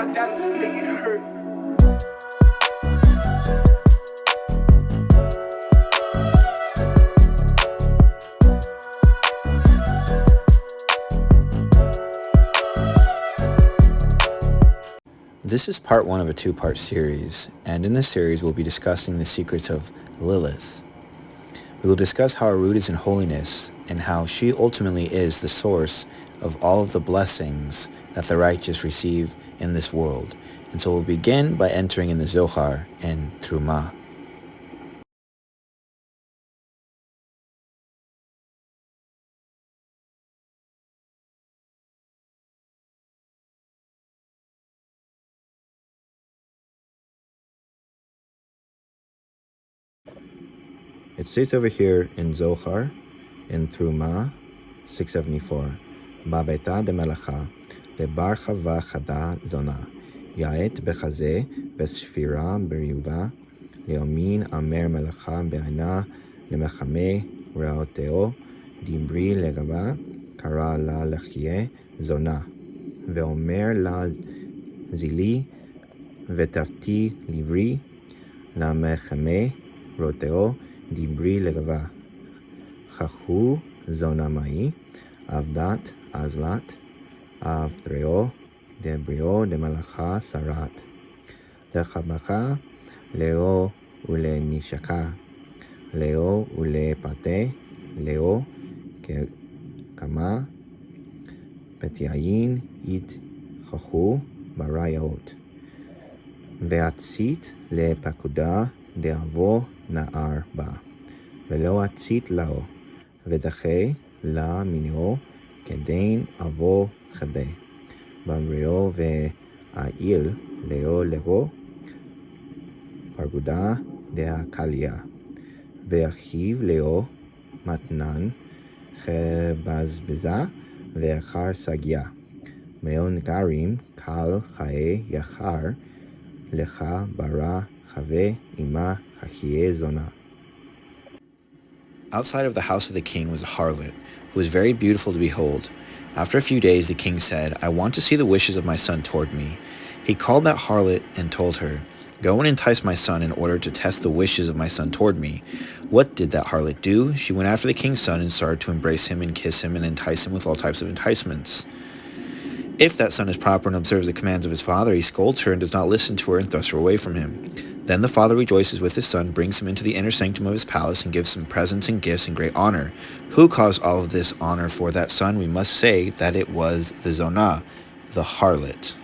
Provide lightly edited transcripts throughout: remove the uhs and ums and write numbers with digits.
my dance, make it hurt. This is part one of a two-part series, and in this series we'll be discussing the secrets of Lilith. We will discuss how our root is in holiness and how she ultimately is the source of all of the blessings that the righteous receive in this world. And so we'll begin by entering in the Zohar and Truma. It states over here in Zohar, in Truma 674, Babeta de Melacha, lebar chava chada zona, yaet bechaze, vesfira beriuva, leomin amer melacha be'ana, lemechame raoteo, dibri legava, kara la lechie zona, veomer la zili, vetafti livri, la mechame roteo, dibri legava, chachu zona mai, avdat azlat, avdreo debrio de malacha sarat, lechabacha leo ule nishaka, leo ule pate, leo kama petiayin it chachu barayot, veatzit le pakuda de avo naar ba, ולא אצית לאו, ודחה לה מיניו, כדין אבו חדה. במריאו והעיל לאו לבו, פרגודה דהקליה. ואחיו לאו מתנן, חבזבזה ואחר סגיה. מאון גרים קל חיי יחר, לך ברא חווה עמה חחייה זונה. Outside of the house of the king was a harlot, who was very beautiful to behold. After a few days, the king said, I want to see the wishes of my son toward me. He called that harlot and told her, Go and entice my son in order to test the wishes of my son toward me. What did that harlot do? She went after the king's son and started to embrace him and kiss him and entice him with all types of enticements. If that son is proper and observes the commands of his father, he scolds her and does not listen to her and thrusts her away from him. Then the father rejoices with his son, brings him into the inner sanctum of his palace, and gives him presents and gifts and great honor. Who caused all of this honor for that son? We must say that it was the Zonah, the harlot.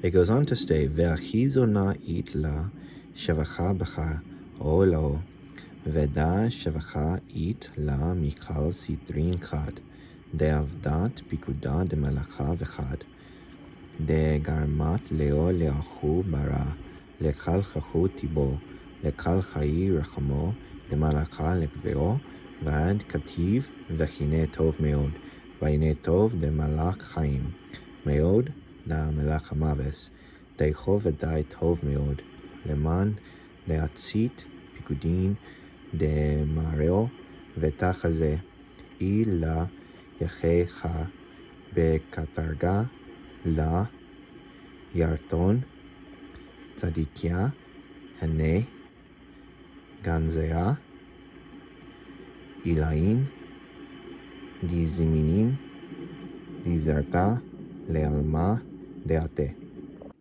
It goes on to say, Ve'achi zona it la shavacha b'cha o lo, ve'da shavacha it la mikal sitrin chad, de'avdat pikuda de malacha v'chad, de'garmat leo le'achu bara, le'kal chachu tibo, le'kal chayi rachamo, le'malacha lekveo, v'ad kativ v'chine tov meod, v'ine tov de malach chaim, meod, da melach hamaves, דייכו ודאי טוב מאוד, למען להצית פיקודין דמראו ותחזה, אי לה יחך בקטרגה לה ירטון צדיקיה הנה גנזיה אילאין דיזמינין דיזרתה לעלמה deate.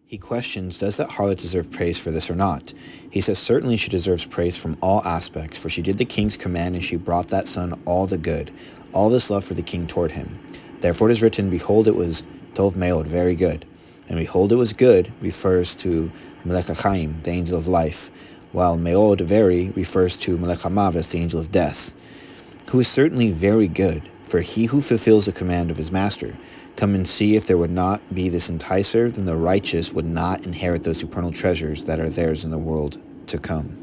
He questions, does that harlot deserve praise for this or not? He says, certainly she deserves praise from all aspects, for she did the king's command and she brought that son all the good, all this love for the king toward him. Therefore it is written, behold, it was tov meod, very good. And behold, it was good refers to melech hachaim, the angel of life, while meod, very, refers to melech hamaves, the angel of death, who is certainly very good, for he who fulfills the command of his master. Come and see, if there would not be this enticer, then the righteous would not inherit those supernal treasures that are theirs in the world to come.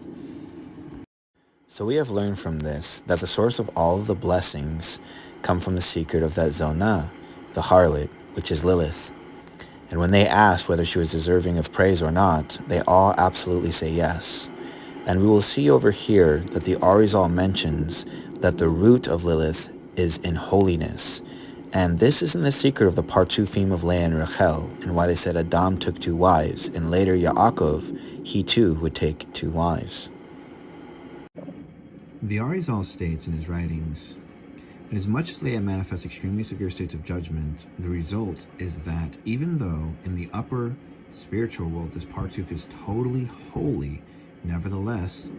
So we have learned from this that the source of all of the blessings come from the secret of that Zonah, the harlot, which is Lilith. And when they asked whether she was deserving of praise or not, they all absolutely say yes. And we will see over here that the Arizal mentions that the root of Lilith is in holiness. And this is in the secret of the part 2 theme of Leah and Rachel, and why they said Adam took 2 wives, and later Yaakov, he too would take 2 wives. The Arizal states in his writings, inasmuch as Leah manifests extremely severe states of judgment, the result is that even though in the upper spiritual world this Partsuf is totally holy, nevertheless,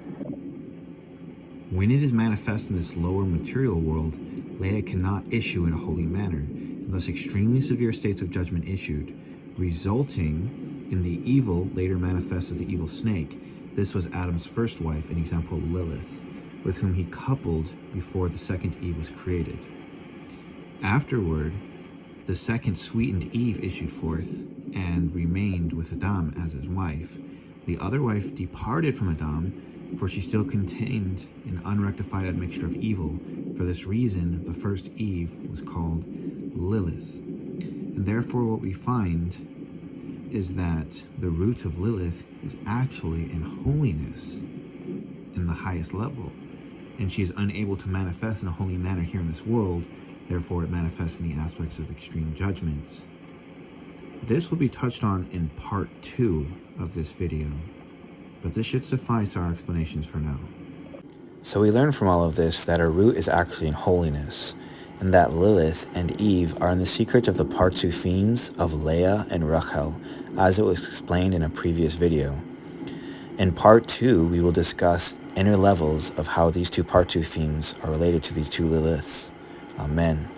when it is manifest in this lower material world, Leah cannot issue in a holy manner, and thus extremely severe states of judgment issued, resulting in the evil later manifest as the evil snake. This was Adam's first wife, an example Lilith, with whom he coupled before the second Eve was created. Afterward, the second sweetened Eve issued forth and remained with Adam as his wife. The other wife departed from Adam, for she still contained an unrectified admixture of evil. For this reason, the first Eve was called Lilith. And therefore what we find is that the root of Lilith is actually in holiness in the highest level. And she is unable to manifest in a holy manner here in this world, therefore it manifests in the aspects of extreme judgments. This will be touched on in part 2 of this video, but this should suffice our explanations for now. So we learn from all of this that our root is actually in holiness, and that Lilith and Eve are in the secret of the part 2 themes of Leah and Rachel, as it was explained in a previous video. In part 2, we will discuss inner levels of how these 2 part 2 themes are related to these 2 Liliths. Amen.